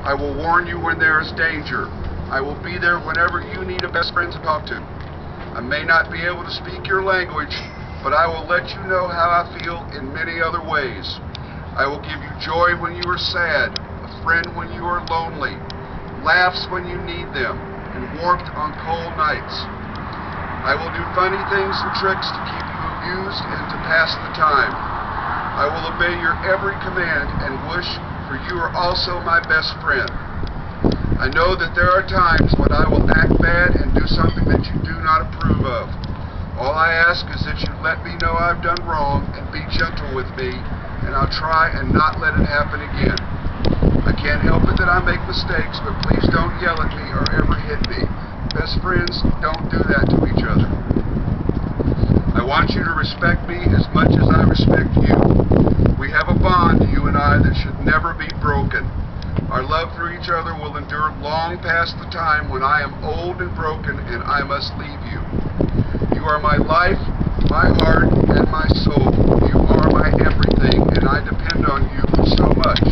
I will warn you when there is danger. I will be there whenever you need a best friend to talk to. I may not be able to speak your language, but I will let you know how I feel in many other ways. I will give you joy when you are sad, a friend when you are lonely, laughs when you need them, and warmth on cold nights. I will do funny things and tricks to keep you amused and to pass the time. I will obey your every command and wish, for you are also my best friend. I know that there are times when I will act bad and do something that you do not approve of. All I ask is that you let me know I've done wrong and be gentle with me, and I'll try and not let it happen again. I can't help it that I make mistakes, but please don't yell at me or ever hit me. Best friends don't do that to each other. I want you to respect me as much as I respect you. We have a bond, you and I, that should never be broken. Our love for each other will endure long past the time when I am old and broken and I must leave you. You are my life, my heart, and my soul. You are my everything, and I depend on you so much.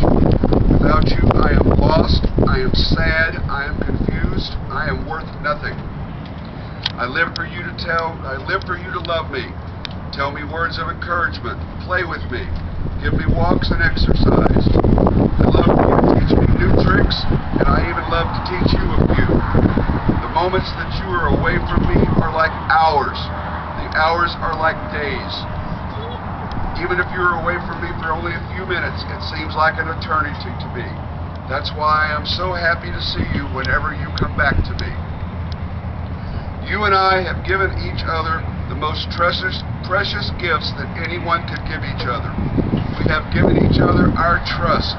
Without you, I am lost, I am sad, I am confused, I am worth nothing. I live for you to love me. Tell me words of encouragement. Play with me. Give me walks and exercise. I love for you to teach me new tricks, and I even love to teach you a few. The moments that you are away from me are like hours. The hours are like days. Even if you're away from me for only a few minutes, it seems like an eternity to me. That's why I'm so happy to see you whenever you come back to me. You and I have given each other the most precious gifts that anyone could give each other. We have given each other our trust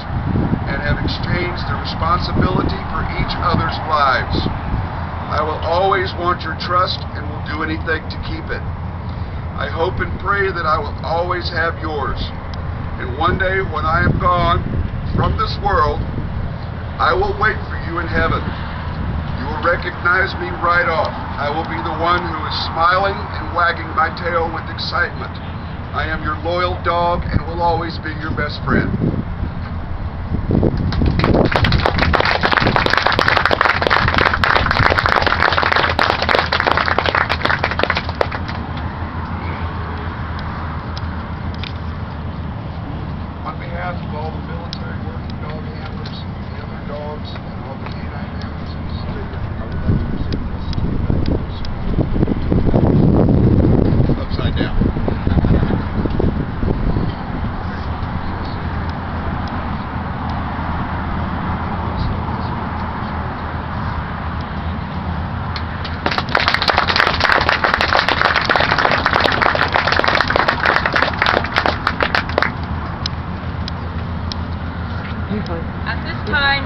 and have exchanged the responsibility for each other's lives. I will always want your trust and will do anything to keep it. I hope and pray that I will always have yours. And one day when I am gone from this world, I will wait for you in heaven. You will recognize me right off. I will be the one who is smiling and wagging my tail with excitement. I am your loyal dog and will always be your best friend. On behalf of all the military working dog handlers, the other dogs, and all the K-9 members in the state, I would like to present this upside down. At this time,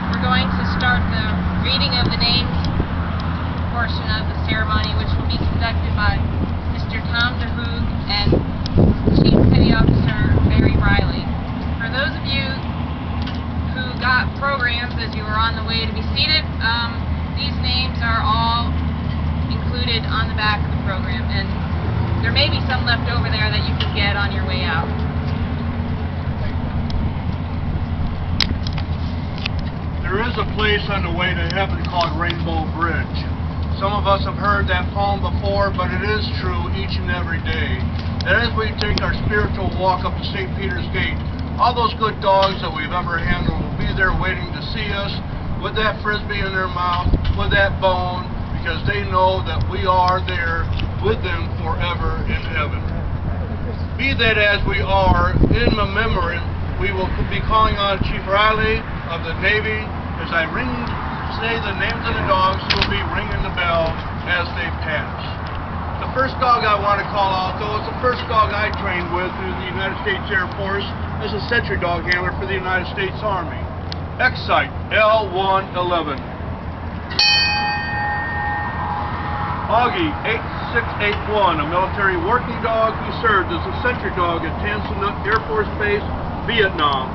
we're going to start the reading of the names portion of the ceremony, which will be conducted by Mr. Tom DeHoog and Chief Petty Officer Barry Riley. For those of you who got programs as you were on the way to be seated, these names are all included on the back of the program, and there may be some left over there that you can get on your way out. There is a place on the way to heaven called Rainbow Bridge. Some of us have heard that poem before, but it is true each and every day. That as we take our spiritual walk up to St. Peter's Gate, all those good dogs that we've ever handled will be there waiting to see us with that frisbee in their mouth, with that bone, because they know that we are there with them forever in heaven. Be that as we are, in remembrance, we will be calling on Chief Riley of the Navy. As I say the names of the dogs, he will be ringing the bell as they pass. The first dog I want to call out, though, is the first dog I trained with in the United States Air Force as a sentry dog handler for the United States Army. Excite L111. Augie 8681, a military working dog who served as a sentry dog at Tan Son Nhut Air Force Base, Vietnam.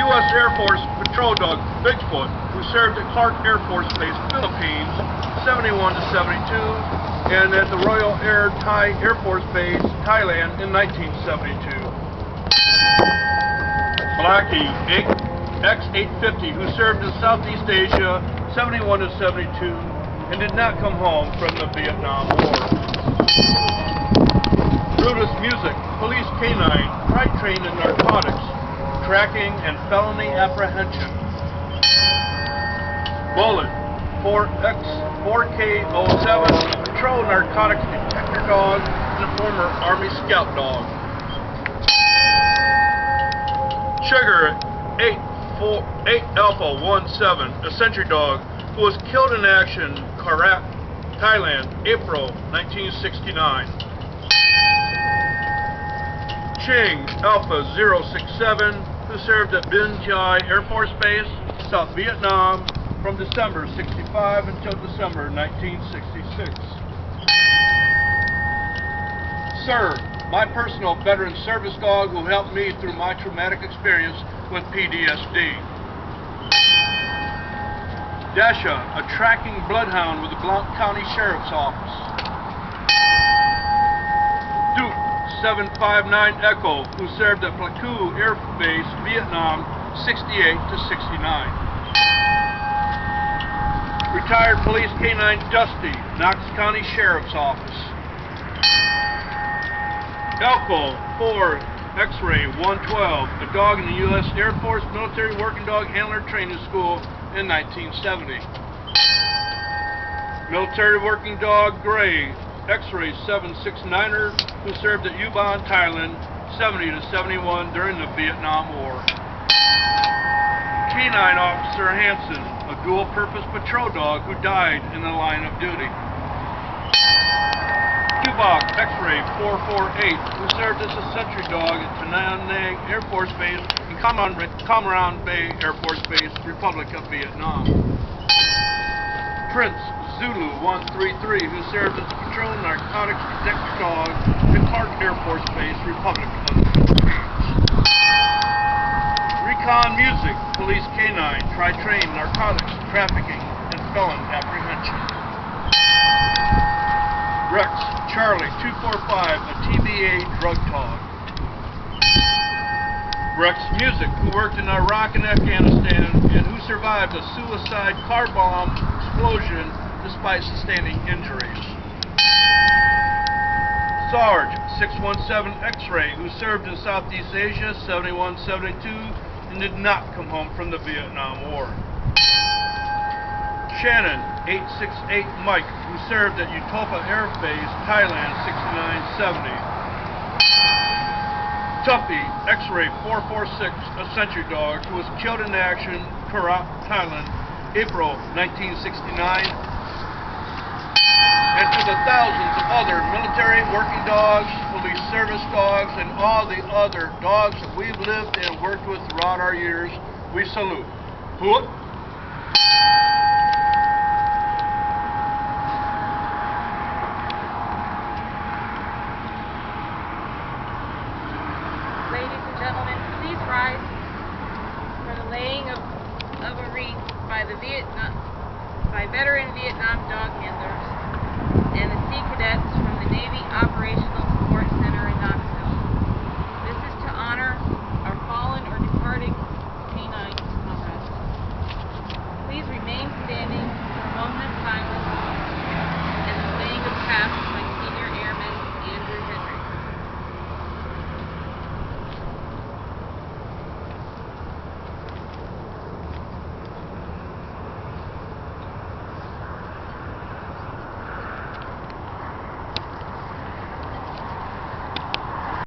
U.S. Air Force Patrol Dog Bigfoot, who served at Clark Air Force Base, Philippines, 71 to 72, and at the Royal Air Thai Air Force Base, Thailand, in 1972. Blackie, X-850, who served in Southeast Asia 71 to 72 and did not come home from the Vietnam War. Brutus Music, Police K-9, tried trained in narcotics, tracking, and felony apprehension. Bullet, 4K07, patrol narcotics detector dog and a former Army Scout dog. Sugar, 8 Alpha 17, a sentry dog who was killed in action, Karat, Thailand, April 1969. Ching, Alpha 067, who served at Bin Chai Air Force Base, South Vietnam, from December 65 until December 1966. Sir, my personal veteran service dog who helped me through my traumatic experience with PTSD. Dasha, a tracking bloodhound with the Blount County Sheriff's Office. Duke, 759 Echo, who served at Pleiku Air Base, Vietnam, 68 to 69. Retired Police K-9 Dusty, Knox County Sheriff's Office. Elko, 4 X-Ray 112, a dog in the U.S. Air Force Military Working Dog Handler Training School in 1970. Military Working Dog Gray, X-Ray 769er, who served at Ubon, Thailand, 70 to 71 during the Vietnam War. K-9 Officer Hansen, a dual-purpose patrol dog who died in the line of duty. Tubok X-Ray 448, who served as a sentry dog at Tanang Nang Air Force Base and Cam Bay Air Force Base, Republic of Vietnam. Prince Zulu 133, who served as a patrol narcotics detector dog at Clark Air Force Base, Republic of the Philippines. Recon Music, Police K-9, tri-trained narcotics, trafficking, and felon apprehension. Rex Charlie 245, a TBA drug dog. Rex Music, who worked in Iraq and Afghanistan and who survived a suicide car bomb explosion despite sustaining injuries. Sarge 617 X-Ray, who served in Southeast Asia 71-72 and did not come home from the Vietnam War. Shannon 868 Mike, who served at Utopia Air Base, Thailand 69-70. Tuffy X-Ray 446, a sentry dog who was killed in action, Karat, Thailand, April 1969. And to the thousands of other military working dogs, police service dogs, and all the other dogs that we've lived and worked with throughout our years, we salute. Hoot! Ladies and gentlemen, please rise for the laying of a wreath by veteran Vietnam dog handlers and the Sea Cadets from the Navy Operational